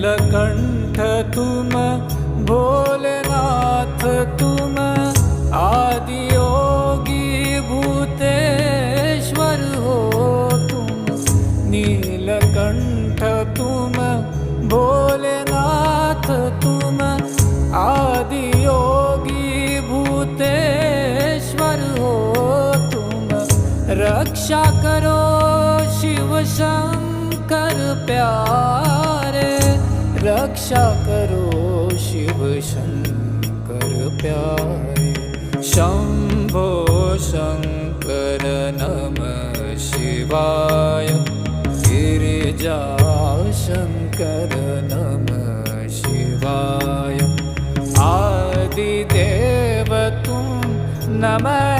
नीलकंठ तुम भोलेनाथ तुम आदि योगी भूतेश्वर हो तुम। नीलकंठ तुम भोलेनाथ तुम आदि योगी भूतेश्वर हो तुम। रक्षा करो शिव शंकर प्यारे, रक्षा करो शिव शंकर प्यारे। शंभो शंकर नमः शिवाय, गिरिजा शंकर नमः शिवाय। आदिदेव तुम नमः